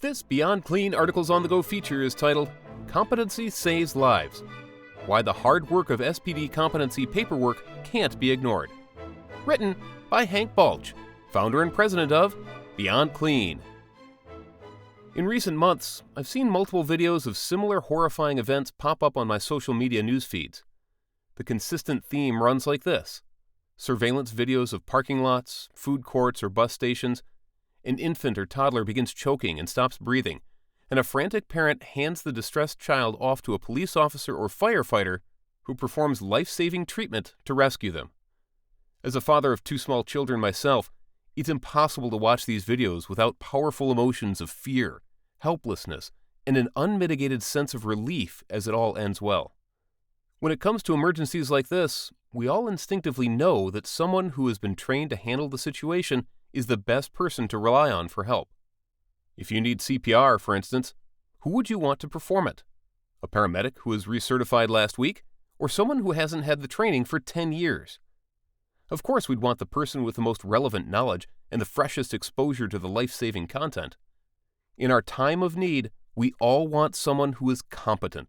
This Beyond Clean Articles on the Go feature is titled Competency Saves Lives. Why the Hard Work of SPD Competency Paperwork Can't Be Ignored. Written by Hank Balch, founder and president of Beyond Clean. In recent months, I've seen multiple videos of similar horrifying events pop up on my social media news feeds. The consistent theme runs like this: surveillance videos of parking lots, food courts, or bus stations. An infant or toddler begins choking and stops breathing, and a frantic parent hands the distressed child off to a police officer or firefighter who performs life-saving treatment to rescue them. As a father of two small children myself, it's impossible to watch these videos without powerful emotions of fear, helplessness, and an unmitigated sense of relief as it all ends well. When it comes to emergencies like this, we all instinctively know that someone who has been trained to handle the situation is the best person to rely on for help. If you need CPR, for instance, who would you want to perform it? A paramedic who was recertified last week, or someone who hasn't had the training for 10 years? Of course, we'd want the person with the most relevant knowledge and the freshest exposure to the life-saving content. In our time of need, we all want someone who is competent.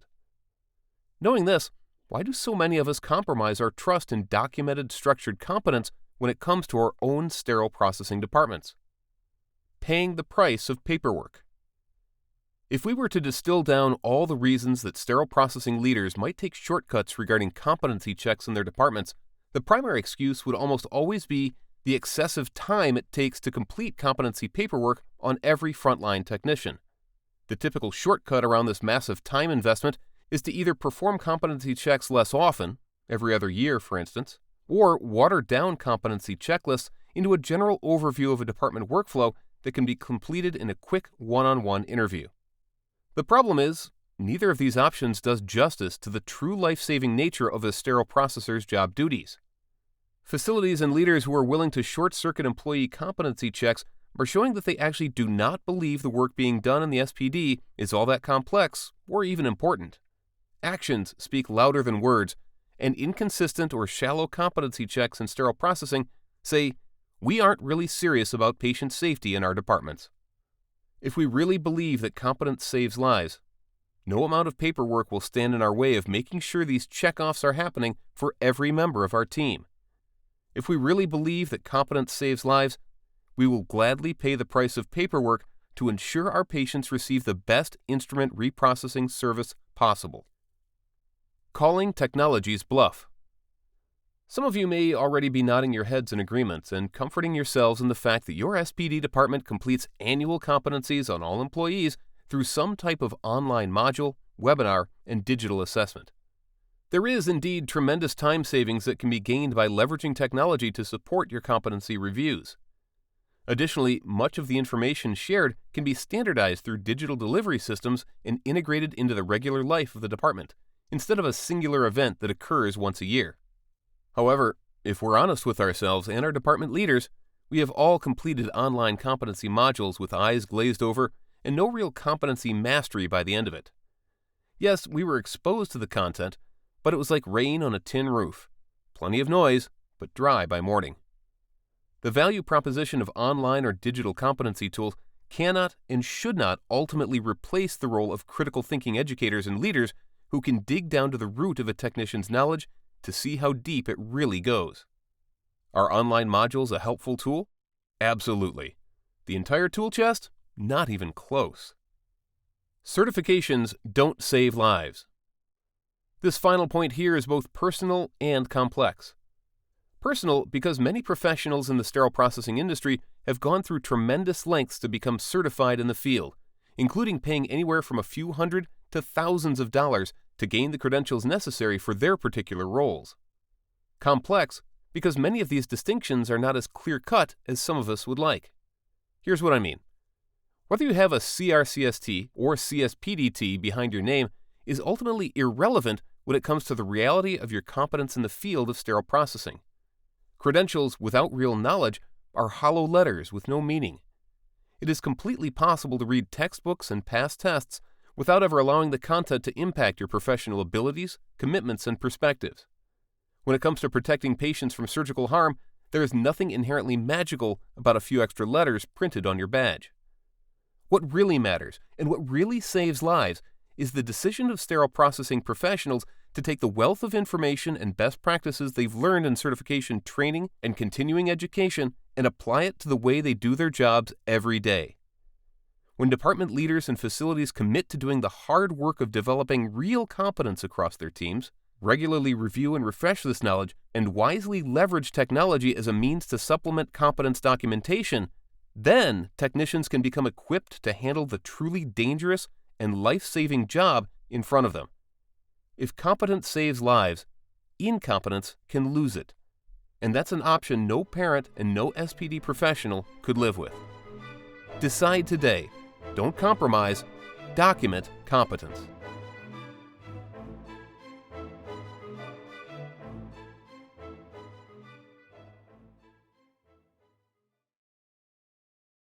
Knowing this, why do so many of us compromise our trust in documented, structured competence when it comes to our own sterile processing departments? Paying the price of paperwork. If we were to distill down all the reasons that sterile processing leaders might take shortcuts regarding competency checks in their departments, the primary excuse would almost always be the excessive time it takes to complete competency paperwork on every frontline technician. The typical shortcut around this massive time investment is to either perform competency checks less often, every other year for instance, or water down competency checklists into a general overview of a department workflow that can be completed in a quick one-on-one interview. The problem is, neither of these options does justice to the true life-saving nature of a sterile processor's job duties. Facilities and leaders who are willing to short-circuit employee competency checks are showing that they actually do not believe the work being done in the SPD is all that complex or even important. Actions speak louder than words, and inconsistent or shallow competency checks in sterile processing say, we aren't really serious about patient safety in our departments. If we really believe that competence saves lives, no amount of paperwork will stand in our way of making sure these checkoffs are happening for every member of our team. If we really believe that competence saves lives, we will gladly pay the price of paperwork to ensure our patients receive the best instrument reprocessing service possible. Calling technology's bluff. Some of you may already be nodding your heads in agreement and comforting yourselves in the fact that your SPD department completes annual competencies on all employees through some type of online module, webinar, and digital assessment. There is indeed tremendous time savings that can be gained by leveraging technology to support your competency reviews. Additionally, much of the information shared can be standardized through digital delivery systems and integrated into the regular life of the department, instead of a singular event that occurs once a year. However, if we're honest with ourselves and our department leaders, we have all completed online competency modules with eyes glazed over and no real competency mastery by the end of it. Yes, we were exposed to the content, but it was like rain on a tin roof. Plenty of noise, but dry by morning. The value proposition of online or digital competency tools cannot and should not ultimately replace the role of critical thinking educators and leaders who can dig down to the root of a technician's knowledge to see how deep it really goes. Are online modules a helpful tool? Absolutely. The entire tool chest? Not even close. Certifications don't save lives. This final point here is both personal and complex. Personal because many professionals in the sterile processing industry have gone through tremendous lengths to become certified in the field, including paying anywhere from a few hundred to thousands of dollars to gain the credentials necessary for their particular roles. Complex, because many of these distinctions are not as clear-cut as some of us would like. Here's what I mean. Whether you have a CRCST or CSPDT behind your name is ultimately irrelevant when it comes to the reality of your competence in the field of sterile processing. Credentials without real knowledge are hollow letters with no meaning. It is completely possible to read textbooks and pass tests without ever allowing the content to impact your professional abilities, commitments, and perspectives. When it comes to protecting patients from surgical harm, there is nothing inherently magical about a few extra letters printed on your badge. What really matters and what really saves lives is the decision of sterile processing professionals to take the wealth of information and best practices they've learned in certification training and continuing education and apply it to the way they do their jobs every day. When department leaders and facilities commit to doing the hard work of developing real competence across their teams, regularly review and refresh this knowledge, and wisely leverage technology as a means to supplement competence documentation, then technicians can become equipped to handle the truly dangerous and life-saving job in front of them. If competence saves lives, incompetence can lose it. And that's an option no parent and no SPD professional could live with. Decide today. Don't compromise. Document competence.